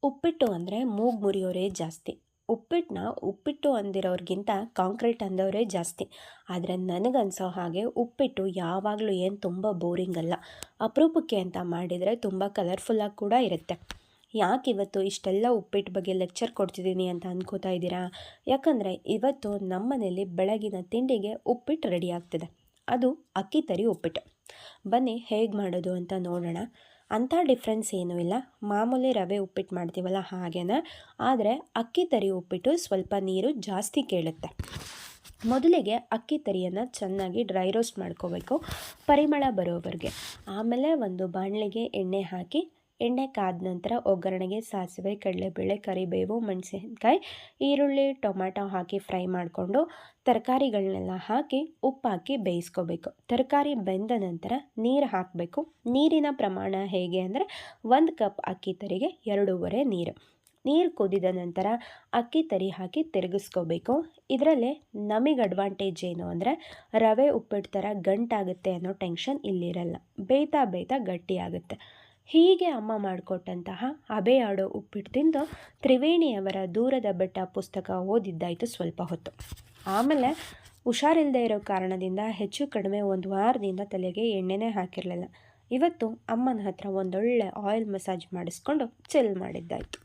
ಉಪ್ಪಿಟ್ಟು ಅಂದರೆ ಮೂಗು ಮುರಿಯೋರೇ ಜಾಸ್ತಿ. ಉಪ್ಪಿಟ್ಟು ಅಂದಿರೋರಿಗಿಂತ ಕಾಂಕ್ರೀಟ್ ಅಂದವರೇ ಜಾಸ್ತಿ. ಆದರೆ ನನಗನ್ಸೋ ಹಾಗೆ ಉಪ್ಪಿಟ್ಟು ಯಾವಾಗಲೂ ಏನು ತುಂಬ ಬೋರಿಂಗ್ ಅಲ್ಲ. ಅಪರೂಪಕ್ಕೆ ಅಂತ ಮಾಡಿದರೆ ತುಂಬ ಕಲರ್ಫುಲ್ಲಾಗಿ ಕೂಡ ಇರುತ್ತೆ. ಯಾಕೆ ಇವತ್ತು ಇಷ್ಟೆಲ್ಲ ಉಪ್ಪಿಟ್ಟು ಬಗ್ಗೆ ಲೆಕ್ಚರ್ ಕೊಡ್ತಿದ್ದೀನಿ ಅಂತ ಅಂದ್ಕೋತಾ ಇದ್ದೀರಾ? ಯಾಕಂದರೆ ಇವತ್ತು ನಮ್ಮ ಮನೇಲಿ ಬೆಳಗಿನ ತಿಂಡಿಗೆ ಉಪ್ಪಿಟ್ಟು ರೆಡಿ ಆಗ್ತಿದೆ. ಅದು ಅಕ್ಕಿ ತರಿ ಉಪ್ಪಿಟ್ಟು. ಬನ್ನಿ ಹೇಗೆ ಮಾಡೋದು ಅಂತ ನೋಡೋಣ. ಅಂಥ ಡಿಫ್ರೆನ್ಸ್ ಏನೂ ಇಲ್ಲ, ಮಾಮೂಲಿ ರವೆ ಉಪ್ಪಿಟ್ಟು ಮಾಡ್ತೀವಲ್ಲ ಹಾಗೇನೆ. ಆದರೆ ಅಕ್ಕಿ ತರಿ ಉಪ್ಪಿಟ್ಟು ಸ್ವಲ್ಪ ನೀರು ಜಾಸ್ತಿ ಕೇಳುತ್ತೆ. ಮೊದಲಿಗೆ ಅಕ್ಕಿ ತರಿಯನ್ನು ಚೆನ್ನಾಗಿ ಡ್ರೈ ರೋಸ್ಟ್ ಮಾಡ್ಕೋಬೇಕು, ಪರಿಮಳ ಬರೋವರೆಗೆ. ಆಮೇಲೆ ಒಂದು ಬಾಣಲೆಗೆ ಎಣ್ಣೆ ಹಾಕಿ, ಎಣ್ಣೆ ಕಾದ ನಂತರ ಒಗ್ಗರಣೆಗೆ ಸಾಸಿವೆ, ಕಡಲೆಬೇಳೆ, ಕರಿಬೇವು, ಮೆಣಸಿನಕಾಯಿ, ಈರುಳ್ಳಿ, ಟೊಮ್ಯಾಟೊ ಹಾಕಿ ಫ್ರೈ ಮಾಡಿಕೊಂಡು ತರಕಾರಿಗಳನ್ನೆಲ್ಲ ಹಾಕಿ ಉಪ್ಪು ಹಾಕಿ ಬೇಯಿಸ್ಕೋಬೇಕು. ತರಕಾರಿ ಬೆಂದ ನಂತರ ನೀರು ಹಾಕಬೇಕು. ನೀರಿನ ಪ್ರಮಾಣ ಹೇಗೆ ಅಂದರೆ 1 ಕಪ್ ಅಕ್ಕಿ ತರಿಗೆ 2.5 ನೀರು ಕುದಿದ ನಂತರ ಅಕ್ಕಿ ತರಿ ಹಾಕಿ ತಿರುಗಿಸ್ಕೋಬೇಕು. ಇದರಲ್ಲೇ ನಮಗೆ ಅಡ್ವಾಂಟೇಜ್ ಏನು ಅಂದರೆ ರವೆ ಉಪ್ಪಿಟ್ಟು ಥರ ಗಂಟಾಗುತ್ತೆ ಅನ್ನೋ ಟೆನ್ಷನ್ ಇಲ್ಲಿರಲ್ಲ. ಬೇಯ್ತಾ ಗಟ್ಟಿಯಾಗುತ್ತೆ. ಹೀಗೆ ಅಮ್ಮ ಮಾಡಿಕೊಟ್ಟಂತಹ ಅಬೆ ಆಡೋ ಉಪ್ಪಿಟ್ಟು ತಿಂದು ತ್ರಿವೇಣಿಯವರ ದೂರದ ಬೆಟ್ಟ ಪುಸ್ತಕ ಓದಿದ್ದಾಯಿತು ಸ್ವಲ್ಪ ಹೊತ್ತು. ಆಮೇಲೆ ಹುಷಾರಿಲ್ಲದೆ ಇರೋ ಕಾರಣದಿಂದ ಹೆಚ್ಚು ಕಡಿಮೆ 1 ವಾರದಿಂದ ತಲೆಗೆ ಎಣ್ಣೆನೇ ಹಾಕಿರಲಿಲ್ಲ. ಇವತ್ತು ಅಮ್ಮನ ಹತ್ರ ಒಂದೊಳ್ಳೆ ಆಯಿಲ್ ಮಸಾಜ್ ಮಾಡಿಸ್ಕೊಂಡು ಚಿಲ್ ಮಾಡಿದ್ದಾಯಿತು.